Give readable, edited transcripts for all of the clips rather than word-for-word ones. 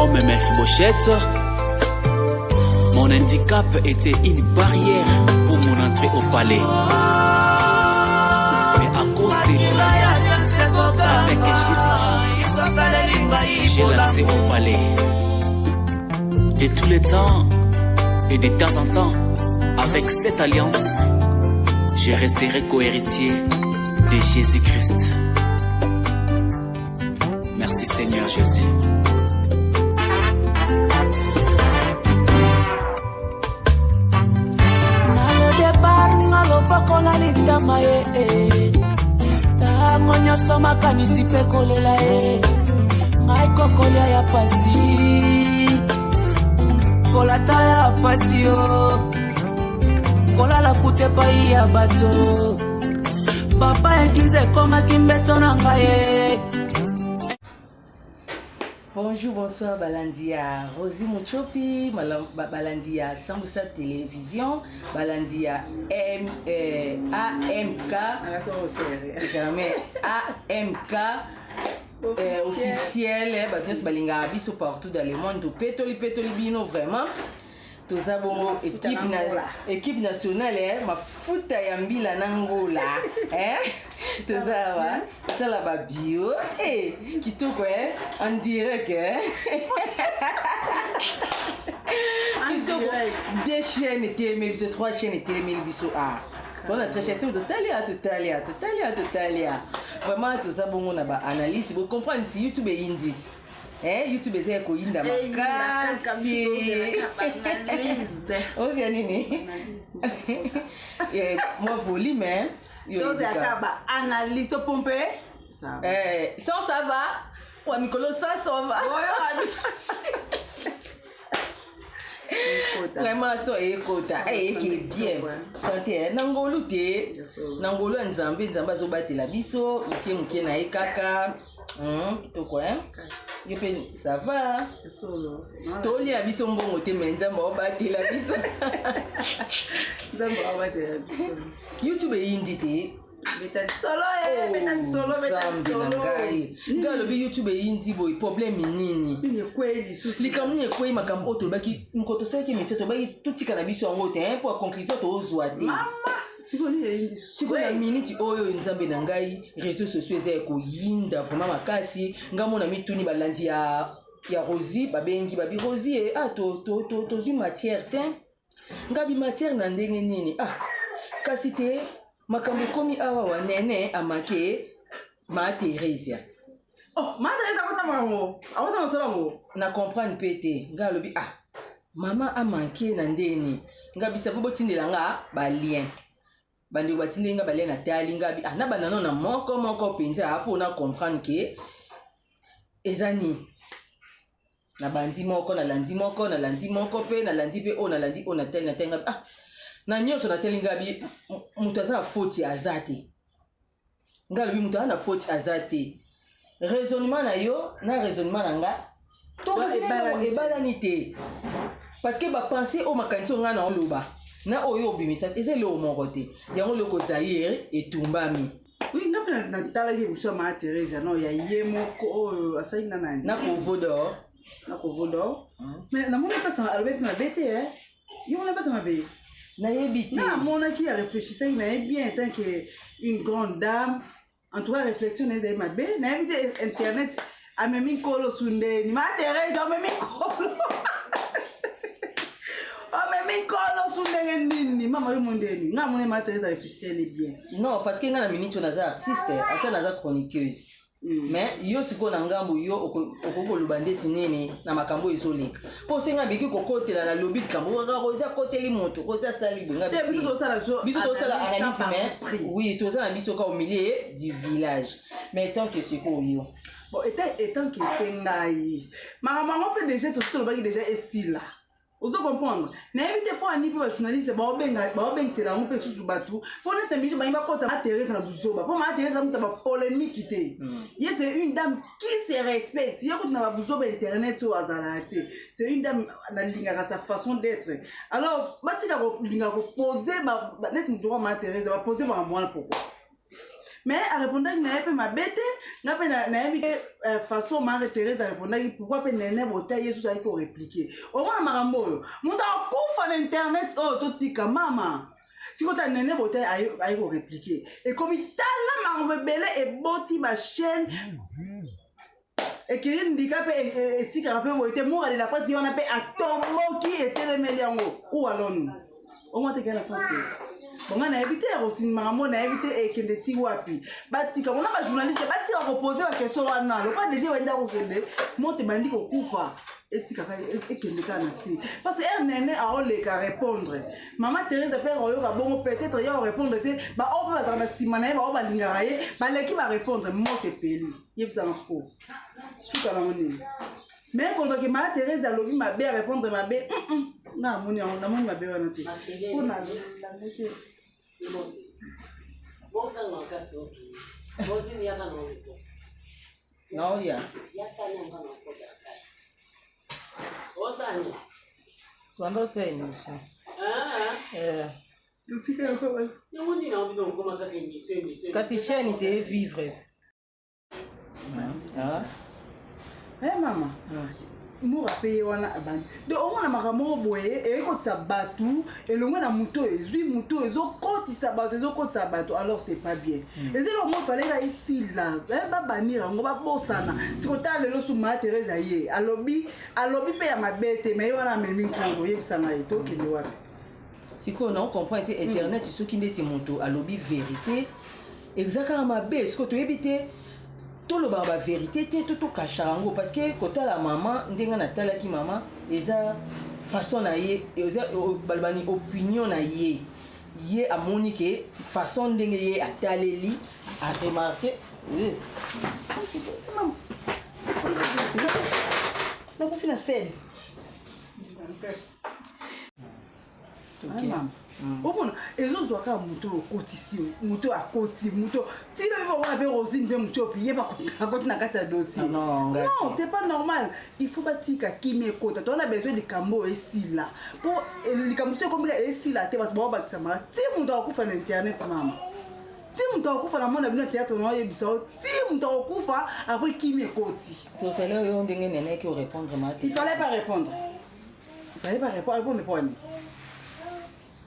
Comme Mephibosheth, mon handicap était une barrière pour mon entrée au palais. Mais à cause de l'alliance avec Jésus, j'ai lancé au palais. De tous les temps et de temps en temps, avec cette alliance, je resterai co-héritier de Jésus-Christ. Merci Seigneur Jésus. Bonjour, bonsoir, Balandia. Rosie Mouchopi, Balandia Sambusa Télévision, Balandia AMK, jamais AMK officiel, Balinga Abisso partout dans le monde, Pétoli Bino vraiment. Tous abongo équipe nationale ma futa ya mbila nangola tous awa ça la babio kitoko en direct deux chaînes télé, trois chaînes télé biso on a très cher c'est totalia vraiment tous abongo na ba analyse vous comprenez si YouTube est indit YouTube est ko inda makasi osia nini moi volume donc ya kaba analyse pompe ça sans ça va wa mikolo ça va vraiment so ekota qui bien santé nangolu te nangolu nzambe zo batela biso muke na ekaka kitoko ça va toli abiso mbongo te menza ba batela biso nzambe batela biso YouTube indi te beta solo ngalo bi YouTube indi boy problème nini ni kweli susu likamuni kweli makambo oto baki nkoto saki miso to baki tutika na biso ngo te pour conclusion to ozwa te mama siko na minute oyo nzambe na ngai réseaux sociaux ezeko yinda vraiment makasi ngamona mituni balandi ya Rosie babengi babi Rosie to zu matière te ngabi matière na ndenge nini kasi te makambo komi awa wa nene amake ma Teresa ma Teresa awata mosolo na comprendre pété ngalobi mama a manqué na ndeni ngabi sa botindela nga ba lien bandi batindenga balien na tali ngabi na banano na moko penza pour na comprendre que ezani na bandi moko na landi moko pe na landi pe na landi na tel na tenga na nyonso na tel ngabi mutaza faute azate ngalobi mutaza faute azate raisonnement na yo na raisonnement na nga to ebalanité parce que ba penser au makanti nga na oloba na oyo bimisa eze le moko te yango loko Zaire etumbami oui ngapena na tala ke biso ma Teresa no ya yemoko asali na nani na Covodor mais na mona pas alobet na bete yo mona pas ma be na yebite na mona qui a réfléchi ça il est bien tant que une grande dame en tout cas réflexion na ma be na yebite internet a memi kolo sunde ni ma Teresa memi kolo Mikolo sundenge nini mama yo mondeni nga mone ma Teresa réfléchissez bien non parce que nga na minute naza artiste ata naza chroniqueuse mais yo siko na ngambo yo okoko lubande sinene na makambo ezoleka po senga biki kokotela na lobby kambo ka roza koteli moto kota sali benga biso to sala analyse mais oui to sala biso ka au milieu du village mais tant que c'est ko yo bon étant que tengai maman peut déjà tout ce que déjà est là. Vous comprenez? N'invitez pas ni pour les journalistes, c'est la honte sous bateau. Pour les témoins, il va pas s'intéresser à Bouzoba. Pour m'intéresser à une polémique. C'est une dame qui se respecte. Si vous n'avez pas Bouzoba internet sur Azalate, c'est une dame dans sa façon d'être. Alors, si vous poser, laisse-moi m'intéresser, poser ma moelle pourquoi. mais arépondaki na ye mpe mabe te nga mpe nayebi ke façon Marie Thérèse arépondaki pourquoi mpe nene bota yesu azalaki koréplike omona makambo oyo moto akufa na internet oyo totika mama sikota nene bota ayi koréplike ekomi tala makambo ebele eboti bachaîne ekiri ndika mpe etikaka mpe boye te moralela mpasi wana mpe atomboki etelemeli yango uwalonu omwa tekela sens te bonga nayebi te ya kosinimaka mo nayebi te ekende ti wapi batika bona bajournaliste batika kopose bakestion wana lokwa deja bandi akokende moto ebandi kokufa etikaka ekende kaka na se parce que nene aoleka répondre mama Thérèse mpe oyoka bongo peut-être ya orépondre te bao mpe bazala na nsima na ye bao balingaka ye baleki barépondre moto epeli yebisanga siko suka nango nini mais kolobaki mama Thérèse alobi mabe arépondre mabe namoni mabe wana te mpona te naoya twanda osa émission kasi chaîne te vivre mama morape ye wana abandi donc omona makambo boye ekotisa bato elongo na moto ezwi moto ezokotisa bato alors c'est pas bien ezeli omo faleka esila babanir yango babosana sikotala lelo su Marie Thérèse aye alobi mpe ya mabe te me ye wana amemi ntango oyebisanga ye tokende wapi sikoyo na ocomprendre te internet soki nde si moto alobi vérité ezakaka mabe sikoyo toyebi te tolobaka bavérité te to tokashaka yango parce que kotala mama ndenge natalaki mama eza façon na ye eza balobani opinion na ye amoni ke façon ndenge ye ataleli aremarke nakufi na scène omona ezozwaka moto okotisi moto akoti moto tino bibomona mpe rosine mpe moto opi ye bakoti na kati ya dossier non c'est pas normal il faut batika kimi ekota toona besoin likambo esila mpo likambo so ekombika esila te bato bao bakisa maka ti moto akufa na internet mama ti moto akufa na mona bino théâtre na oyebisa o ti moto akufa apres kimi ekoti sosele oyo ndenge neneki orépondre mate il fallait pas répondre pour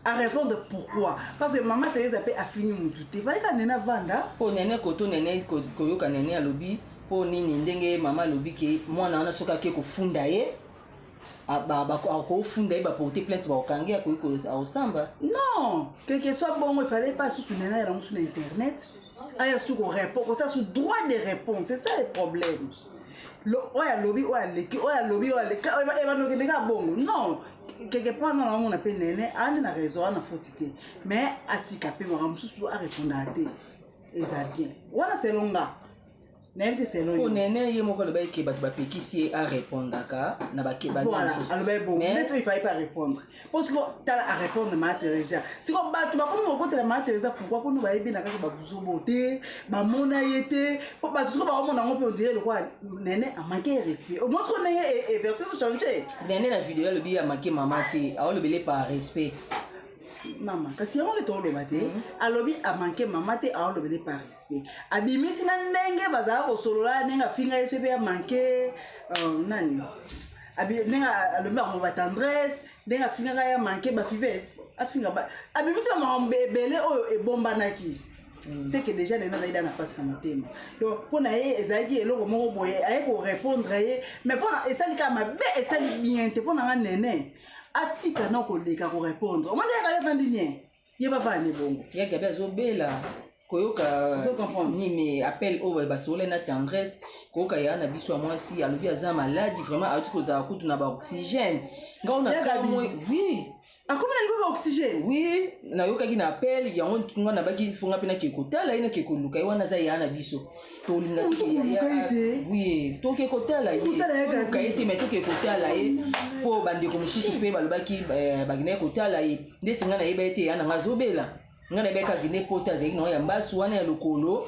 à répondre pourquoi parce que maman Thérèse a fini mon tout te fallait que nena vanda po nene koto nene koyoka nene alobi po nini ndenge mama alobi ke mwana wana soka ke kofunda ye akofunda ye baporte plainte bakokangi akoki aosamba non quelque soit bon il fallait pas sous nena ya sur internet aya sur répondre ça sous droit de réponse c'est ça le problème oya lobi oya leki oya lobi oya leki ebanokendeka bongo non quelque part non on appelle nene ane na raison ana faute te mais atika pe mara mususu a répondre te eza bien wana selonga nene selonga o nene ye moko le ba ke bato bapekisi a répondre ka na ba ke ba voilà alors bon peut-être il fallait pas répondre parce que tala a répondre Marie Thérèse si ko bato ba comme ko tala Marie Thérèse pourquoi pour nous ba yebi na ka ba buzo boté ba mona yete po bato ko ba mona ngo pe on dirait le quoi nene a manqué respect au moins qu'on est version changer nene na vidéo le bi a manqué maman te a le belé par respect maman kasi yango le toloba te alobi a manqué maman te a lobele par respect abimisi na ndenge bazala kosolola ndenge afinga yesu pe a manqué nani ndenge alobi akomo ba tendresse ndenge afingaka ya manqué bafivete afinga abimisi bamakambo ebele oyo ebombanaki c'est que déjà nena azali na passe na motema donc mpona ye ezalaki eloko moko boye aye korépondre ye mais mpona esali kaka mabe esali bien te mpona nga nene atika na koleka ko répondre omona ya ka vandi nien ye ba vani bongo ya gabe azobela koyoka ni mais appel o basole na tendresse koyoka ya na biso ya mwasi alobi aza maladi vraiment ati kozala kutu na ba oxygène ngao na kamwe oui akomi na niveau ba oxygène oui na yokaki na appel yango nga na baki fonga pena ke kotala ina ke koluka wana za ya na biso to linga ke ya oui to ke kotala ye ka ite mais to ke kotala ye po bande ko mususu pe balobaki bagine kotala ye ndesinga na yeba ete ya na ngazobela nga na beka gine pota zeki na ya mbasu wana ya lokolo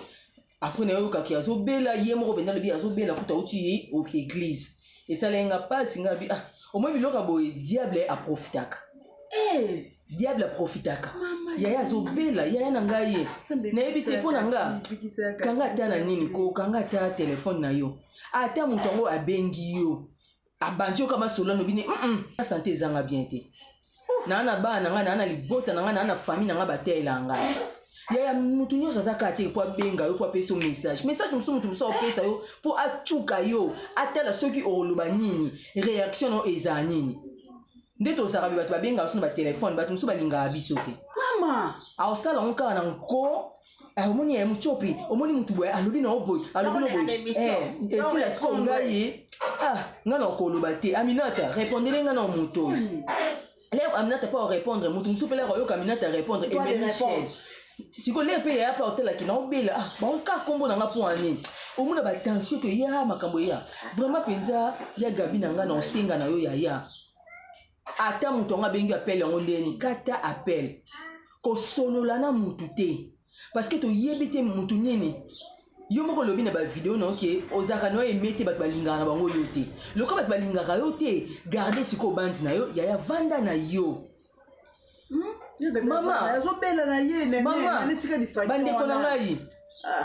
après na yoka ki azobela ye moko benda lobi azobela kuta uti au église et ça lenga pas singa bi au moins biloka boy diable a profitaka diable aprofitaka yaya azobela yaya na ngai ye nayebi te mpo na nga kanga ata na nini kokanga ata telefone na yo ata moto yango abengi yo abandi yo kama solo no bini santé ezanga bien te naa na bana na nga naa na libota na nga naa na famille na nga batela ngai yaya mutu nyonso aza kaka te mpo abenga yo mpo apesa yo message mosusu mutu mosusu apesa yo mpo atuka yo atala soki oloba nini réaction no eza nini nde tozalaka bato babengaka so na batelefone bato mosusu balingaka biso te mama aosala ngo kaka na nko omoni ya mochopi omoni mutu boye alobi na oboye alobi na oboye etina siko ngai ye ngai na okoloba te Aminata répondele ngai na moto oyo lero Aminata mpo orépondre motu mosusu mpe lero oyoka Aminata répondre emeli chaise siko lere mpe yaya mpe otelaki na obela baoka kombo na nga mpo ane omona batension ke ya makambo ya vraiment mpenza ya gabi na ngai na osenga na yo yaya ata moto yango abengi apele yango ndeni kata apele kosolola na mutu te parce que toyebi te mutu nini yo moko lobi na bavideo na oke ozalaka na yo eme te bato balingaka na bango yo te loka bato balingaka yo te garde siko bandi na yo yaya vanda na yo mama bandeko na ngai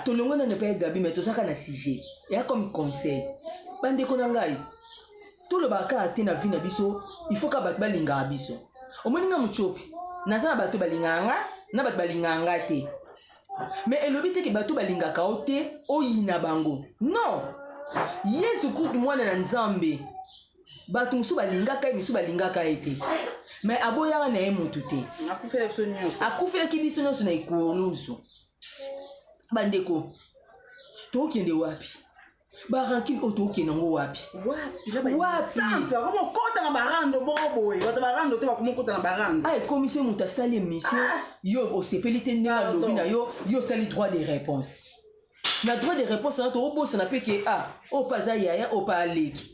tolongo na nepa ya gabi me tozalaka na sujet eya comme conseil bandeko na ngai tolobaka te na vie na biso il faut ka bato balingaka biso omoni nga mochopi naza na bato balingaka nga na bato balingaka nga te mais elobi te ke bato balingaka o te oyina bango non yesu kutu mwana na nzambe bato mosusu balingaka ye misusu balingaka ye te mais aboyaka na ye motu te akufelaki biso nyonso na ekulusu bandeko tokende wapi barankile oyo tokende yango wapi ekomiso ye moto asali émission yo osepeli te nde alobi na yo yo osali droit de réponse na droit de réponse na tobosana mpe ke oyo mpe aza yaya oyo mpe aleki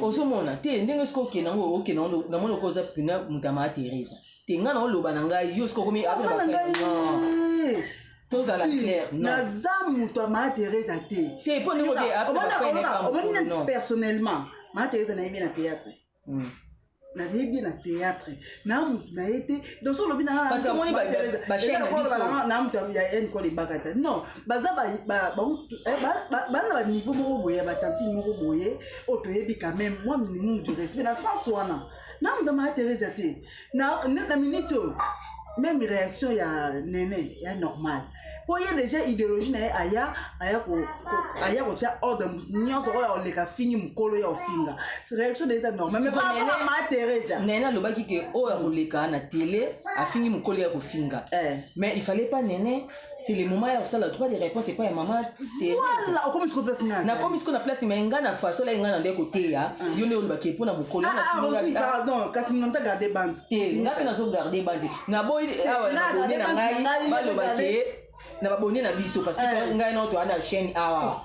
ozomona te ndenge soki okende yango okende yango namoni oko oza pena moto ya maa Teresa te ngai na oloba na ngai yo soki okomi tozala clair naza moto ya maa Teresa te mpo ndenge personnellement maa Teresa nayebi na théâtre nayebi na théâtre na mutu na ye te donc so lobi na parce que moni na mutu ya nkole bakata non baza bana ba niveau moko boye batantine moko boye oyo toyebi quand même moi minimum du respect na sens wana na mutu maa Teresa te na minute oyo même réaction ya nene ya normal po ye déjà idéologie na ye aya kotia ordre nyonso oyo oleka fingi mokolo ya ofinga réaction déjà normal mais pas maa Teresa nene alobaki ke oyo akoleka na télé afingi mokolo ya kofinga mais il fallait pas nene c'est le moment ya kosala droit de réponse et pas ya mama Teresa okomi siko place nga na komi siko na place mais nga na façon la nga na ndeko teya yo ne olobaki mpo na mokolo pardon kasi mino nta garder bande te nga mpe nazo garder bande na boyi awa na babone na ngai balobaki na babone na biso parce que ngai na toana chaîne awa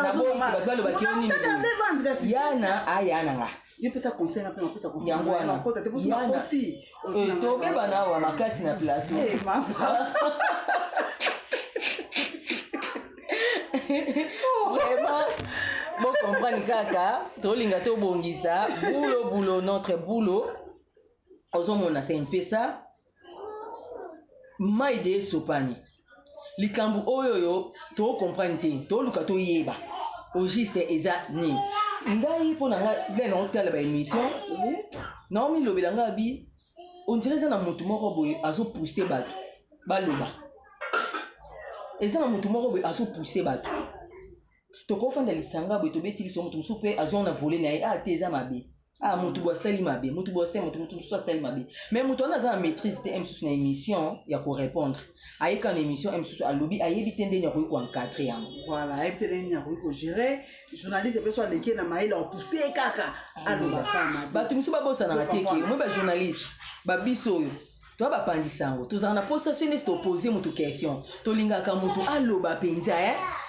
na boyi bato balobaki yo nini yana ayana nga yopesa conseil na pe napesa conseil yango wana tobeba na awa makasi na plateau vraiment bon comprendre kaka tolinga tobongisa boulot notre boulot ozomona c'est mpesa mai de sopani likambo oyo to comprendre te to luka to yeba au juste eza ni ngai pona nga le na hôtel ba émission naomi lobela nga bi on dirait ça na mutu moko boye azo pousser bato baloba eza na mutu moko boye azo pousser bato tokofanda lisanga boye tobeti liso mutu musu pe azo na voler na ye te eza mabe mutu bo sali mabe mutu bo sali mutu sali mabe mais mutu on a za maîtrise te msusu na émission ya ko répondre ayeka na émission msusu alobi ayebi te ndenge ya ko encadrer yango voilà ayebi te ndenge ya ko gérer journaliste pe so aleki na maila o pousser kaka aloba kama bato musu babosana na teke moi ba journaliste ba biso oyo to ba pandisango tozana na postation est opposer mutu question tolingaka mutu aloba penza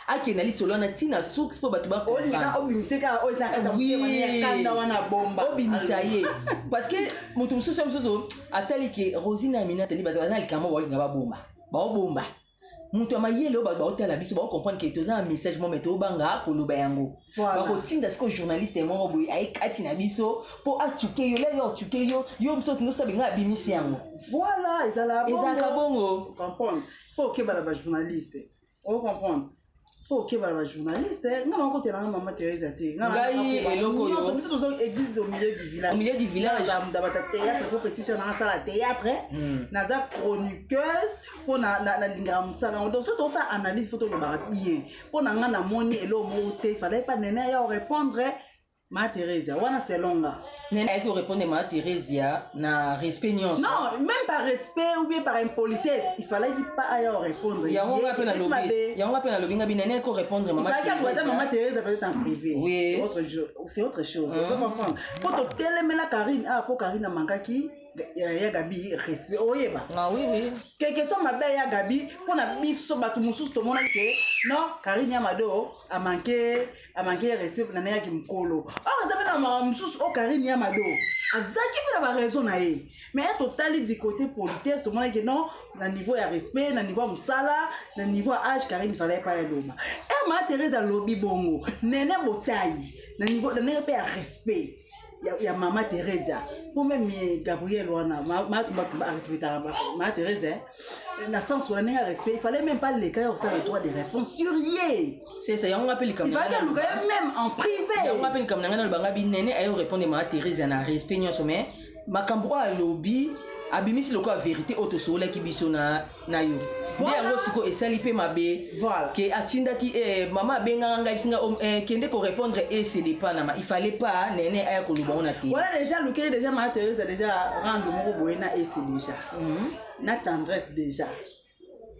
akena lisolo na tina source po bato ba obimiseka oyaka kanda wana bomba obimisa ye parce que mutu mususu atali ke Rosine Aminata ndi baza likamo balinga babomba mutu amayele o baotala biso comprendre que toza un message mo meto banga koloba yango bakotinda siko journaliste moko boye ayekati na biso po atuke yo le yo atuke yo biso tinosabenga abimisi yango voilà ezalaka bongo comprendre faut que bala ba journaliste o comprendre faut que bala ba journaliste ngana ko tela maman Thérèse te ngai eloko yo biso tozo église au milieu du village d'abata théâtre pour petit na sala théâtre naza chroniqueuse pour na lingara musala donc surtout ça analyse photo le ba bien pour na ngana moni elo mo te fallait pas nene ya répondre Ma Thérèse, wana c'est longa. Nene a répondre ma Thérèse na respect nyonso. Non, même par respect ou bien par impolitesse, il fallait pas aille répondre. Il y a on appelle na lobby. Il y a on appelle na lobby ngabi nene ko répondre maman Thérèse. Il fallait que maman Thérèse peut-être en privé. Oui. C'est autre chose. Vous comprendre. Pour te télémela Karine, pour Karine mangaki ya Gabi respect oyeba. Ah oui. Quelque soit ma belle ya Gabi pour na biso batu mususu to mona ke non Karine Yamado a manqué respect pour nana ya kimkolo. Oh ça peut na mususu o Karine Yamado. Azaki pe na raison na ye. Mais à total du côté politesse to mona ke non na niveau ya respect, na niveau musala, na niveau âge Karine fallait pas le loma. Et ma Thérèse a lobby bongo. Nene botaille. Na niveau de nene pe respect. Ya maman Thérèse pour même Gabriel wana ma respecter ma Thérèse na sens wana nga respect il fallait même pas les cas ça le droit de réponse sur rien c'est ça on appelle comme il fallait le gars même en privé on appelle comme nanga banga binene ayo répondre ma Thérèse na respect nyonso mais makambo a lobby abimisi loko vérité autosola ki biso na yo nde yango siko esali pe mabe ke atindaki mama benga nga bisinga kende ko répondre et c'est pas na il fallait pas nene aya ko luba on a té voilà déjà le cœur déjà ma Thérèse déjà rendre moko boyena et c'est déjà na tendresse déjà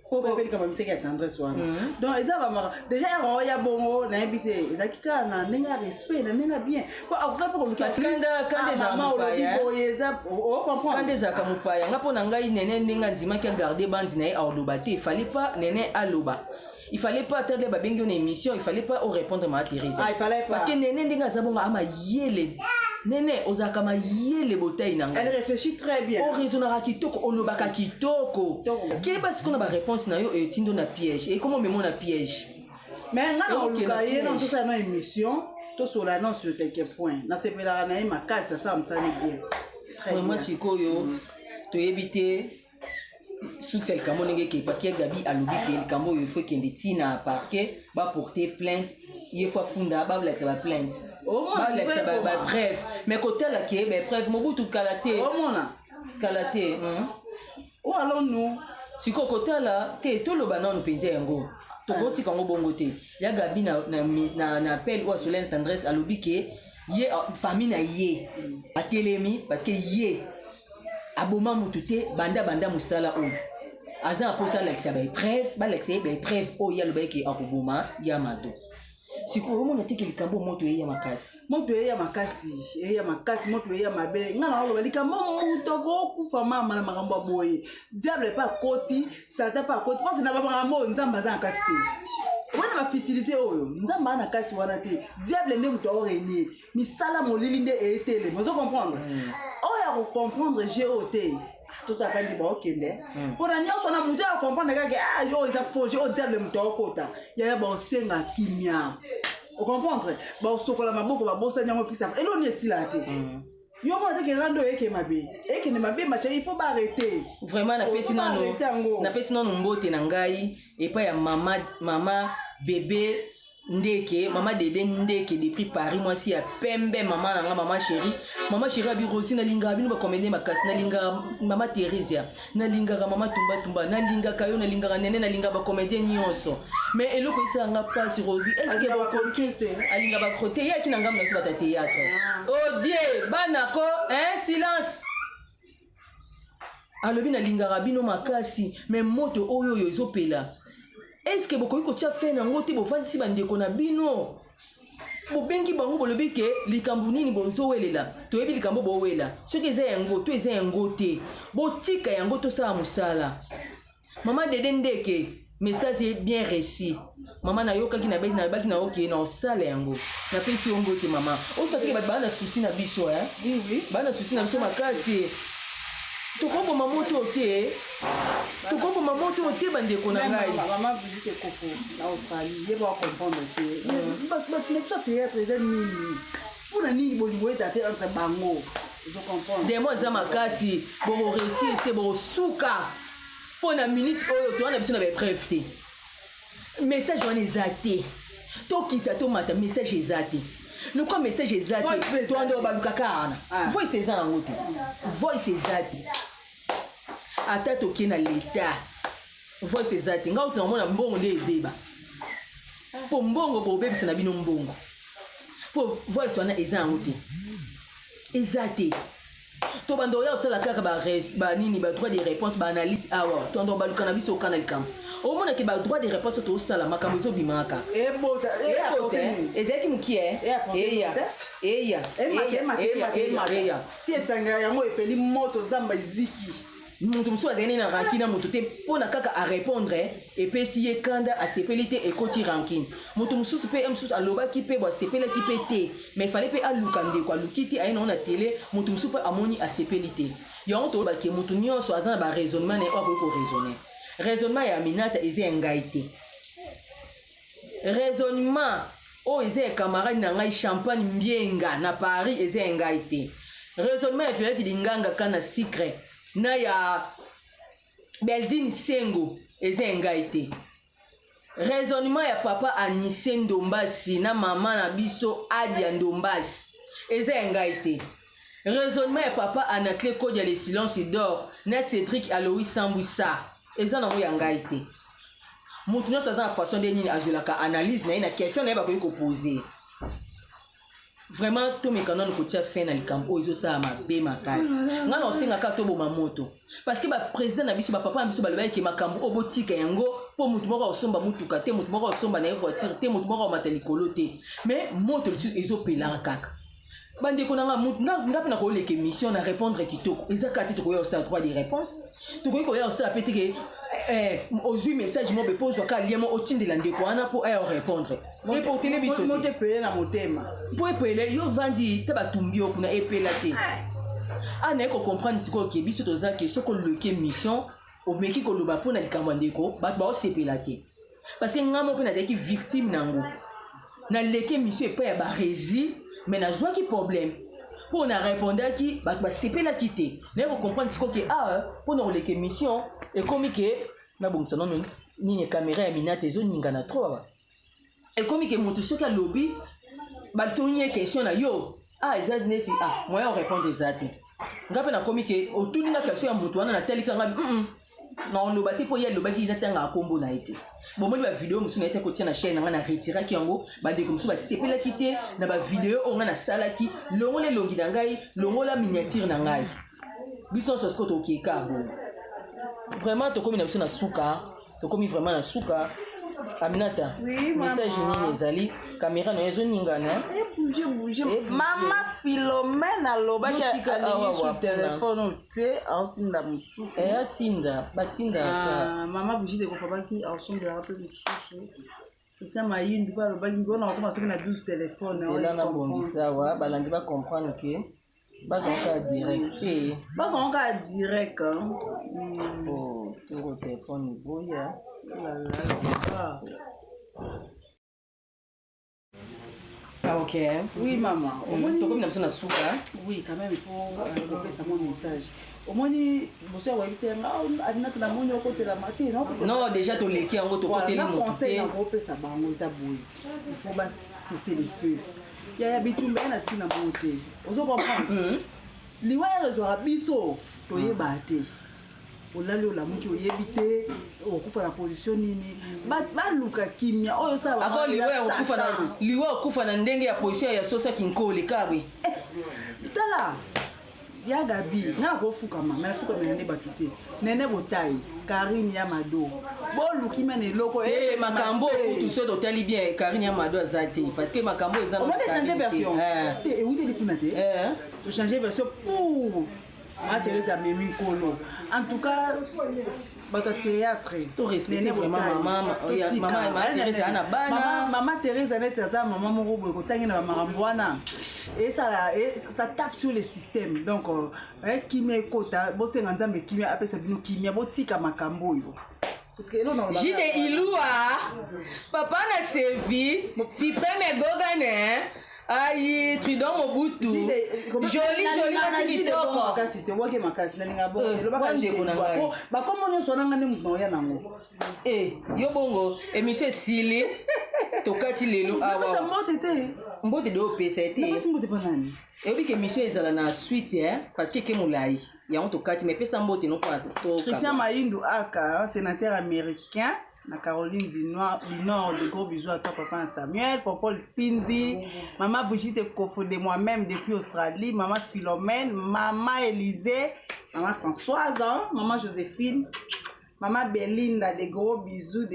pour que comme c'est que tendresse wana donc ça va déjà ya bongo na habité ça qui na nenga respect na nenga bien pour après pour le parce que quand des amupaya on comprend quand des akamupaya ngapo na ngai nene nenga ndima ki garder bandi na aloba te il fallait pas nene aloba il fallait pas attendre les babengi une émission il fallait pas répondre ma Thérèse il fallait pas parce que nene ndenga zabonga ama yele nene ozaka ma yele botaille nanga elle réfléchit très bien on raisonnera kitoko olobaka kitoko ke parce qu'on a ba réponse na yo et tindo na piège et comment même on a piège mais nga na olukaye na tout ça na émission to sola non sur quelques points na sepela na ma casse ça me sale bien vraiment sikoyo to éviter succès le camo n'engage parce que Gabi a lobby que le camo il faut qu'il détine parquet va porter plainte il faut funda ba la ça plainte ba la ba bref mais côté là qui est bref mobutu kalaté kalaté ou allons nous si côté là te to lo banane penza yango to koti kango bongo te ya Gabi na appel ou Solène tendresse a lobby que yé famille na yé a télémi parce que yé aboma mutute banda musala o aza aposa lakisa ba preuve ba lakisa ba preuve o ya lobaki akuboma ya mado siko omona tiki likambo moto ya makasi moto ya makasi moto ya mabe ngana lo likambo moto ko kufa mama na makambo boye diable pas koti satan pas koti parce na ba makambo nzamba za nkati te wana ba fitilité oyo nzamba na kati wana te diable nde moto oreni misala molili nde etele mozo comprendre oya ko comprendre GOT tout à fait bon okende pour na nyonso na mutu ya comprendre que yo isa fauché au diable moto okota ya ba osenga kimia o comprendre ba osokola maboko ba bosa nyango pisa elo ni sila te yo mo te ke rando eke ne mabe macha il faut ba arrêter vraiment na pesi non mbote na ngai et pas ya mama bébé ndeke mama dede ndeke depuis Paris moi si ya pembe maman chérie abi Rosi na linga bino ba comédie makasi na linga mama Thérèse na linga mama tumba na linga kayo na linga nene na linga ba comédie nyonso mais eloko isa nga pas Rosi est-ce que ba comédie alinga ba côté ya ki na ngam na ba théâtre oh dieu banako silence alobi na linga rabino makasi mais moto oyo ezopela est-ce que bokoki kotia fe nango te bofandisi bandeko na bino bobengi bango bolobi ke likambo nini bozowelela toyebi likambo bowela soki eza yango to eza yango te botika yango tosala mosala mama dede ndeke message est bien reçu mama nayokaki na baki na oke na osala yango napesi yango te mama osatiki bato bana susi na biso oui bana susi na biso makasi tokoboma moto te tokoboma moto ote bandeko na ngai maman visite kofo na Australie ye ba comprendre que but ne pas théâtre eza nini mpona nini bolingo eza te entre bango je comprends demo eza makasi bokoresir te bokosuka mpona minute oyo towana biso na bapreuve te message wana eza te tokita tomata message eza te lokwa message eza te toando balukaka wana voice eza nango te voice eza te ata toke na leta voice eza te nga uti namona mbongo nde ebeba mpo mbongo bobebisa na bino mbongo mpo voice wana eza nango te eza te to bando oya osala kaka banini badroit de réponse baanalyse awa toando baluka na biso okana likambo omonaki badroit de réponse tosala makambo ezobimaka ezalaki mokie eya ti esanga yango epeli moto zamba eziki moto mosusu azali na rankine na moto te mpona kaka arépondre epesi ye kanda asepeli te ekoti rankine moto mosusu mpe mosusu alobaki mpe asepelaki mpe te mais efale mpe aluka ndeko aluki te aye nango na tele moto mosusu mpe amoni asepeli te yango tolobaki moto nyonso aza na baraisonnement na ye oyo akoki koraisonner raisonnement ya Aminata eza ya ngai te raisonnement oyo eza ya camarade na ngai Champagne Mbienga na Paris eza ya ngai te raisonnement ya Violette Linganga kana secret na ya Beldine Sengo eza ya ngai te raisonnement ya papa Anise Ndombasi na mama na biso Adia Ndombasi eza ya ngai te raisonnement ya papa Anaclé Kodia le silence d'or na Cédric Aloïs Sambouissa eza nango ya ngai te moto nyonso aza na façon nde nini azwelaka analyse na ye na question na ye bakoki kopose vraiment tomeka nano kotia fin na likambo oyo ezosala mabe makasi nga na osengaka toboma moto parce que baprésident na biso bapapa na biso balobaki makambo oyo botika yango mpo motu moko aosomba motuka te motu moko aosomba na ye voiture te motu moko aomata likolo te mais moto lisusu ezopelaka kaka bandeko nanga mutu nga mpe na koleka émission na répondre kitoko eza kaka te tokoya osala droit de réponse tokoki koya osala mpe teke ozwi message mo bepo ozwaka lien mo otindela ndeko wana mpo aya orépondre eportele biso moto epele na motema mpo epele yo vandi te batumbi yo kuna epela te anaye kocomprendre sikoyo ke biso toza ke soki oleki émission omeki koloba mpo na likambo ya ndeko bato baosepela te parce que nga mo mpe nazalaki victime nango naleki émission epai ya barési mais nazwaki problème mpo na répondaki bato basepelaki te naye kocomprendre sikoyo ke mpo na koleka émission ekomi ke nabongisa nono nini caméra ya Aminata ezoningana trop awa ekomi ke moto soki alobi batoni ye question na yo eza nesi moyen orépondre eza te nga mpe nakomi ke otuni nga question ya moto wana natalika nga na oloba te mpo ye alobaki natanga akombo na ye te bomoni bavideo mosusu na ye te kotia na chaîne nanga na retiraki yango bandeko mosusu basepelaki te na bavideo oyo nga nasalaki longola elongi na ngai longola miniature na ngai biso nyonso siko tokeka vraiment tokomi na biso na suka tokomi vraiment na suka Aminata message nini ezali caméra na ezoningana bouge mama Philomène alobaki alingi sur téléphone te aotinda mosusu atinda batinda mama Brigitte ekofabaki aosombolaka mpe mosusu esa mayindu mpe alobaki ngona okoma soki na 12 téléphone ela na bongisa awa balandi bacomprendre ke bazongoka direct te bazongoka direct toko telefone boya ok oui maman tokomi na biso na suka oui quand même il faut kopesa mon message omoni boso ya koyebisa yanga Aminata namoni okotelama te non déjà toleki yango tokoteli motu te conseil nakopesa bango eza boye il faut basese le feu yaya bitumba ye na ntina bango te ozo comprendre liwa ya rezwaka biso toyeba te olali olamuki oyebi te okufa na position nini baluka kimia oyo ako liwa okufa na ndenge ya position ya sosa kinkole kabwe tala ya Gabi nga nakofukama me nafukamela nde bato te nene botai Karine ya Mado boluki mene eloko makambo okutu so totali bien Karine ya Mado aza te parce que makambo eza omone changer version te ewuteli kuna te changer version pour Mama Thérèse amemi nkolo en tout cas bato théâtre to respecter vraiment mama Thérèse ana bana mama Thérèse neti aza mama moko boye kotangi na bamakambo wana ça tape sur le système donc kimia ekota bosenga nzambe kimia apesa bino kimia botika makambo oyo Jide Iloua, papa na servi, si peme gogane, aïe, tu donnes au bout tout. Joli, merci kitoko. Eh, yo bongo, et monsieur Sili, tokati lelo awa. Mbote de OPC te. Et oui que monsieur ezala na suite parce que kemulai. Ya on tokati mais pesa mbote non pas to. Christian Maïndou Aka, sénateur américain. Na Caroline du Nord, de gros bisous à toi, papa Samuel, papa Pindi, maman Brigitte Kofo de moi-même depuis Australie, maman Philomène, maman Élisée, maman Françoise, maman Joséphine, maman Belinda, des gros bisous,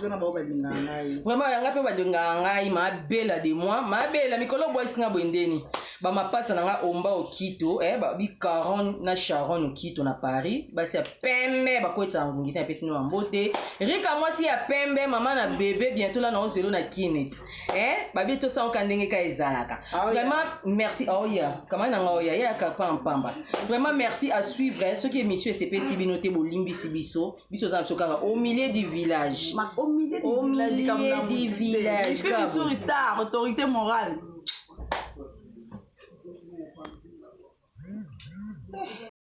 na baba Lingangai. Vraiment, yanga pe badingangai, ma belle de moi, ma belle, mikolo boy singa bwendeni. Ba ma passe na nga omba au Quito, ba bi 40 na Sharon au Quito na Paris, ba si pembe ba ko etsangu ngita pesi no mbote. Rika moi si ya pembe maman na bébé bientôt là na zelo na kinet. Ba bi to sa okandenge ka ezalaka. Vraiment merci oya. Comment na nga oya ya ka pamba. Vraiment merci à suivre ce qui est monsieur CPC binoté bolimbi sibiso, biso za msokanga au milieu du village. Au milieu du village. Il fait sur star autorité morale.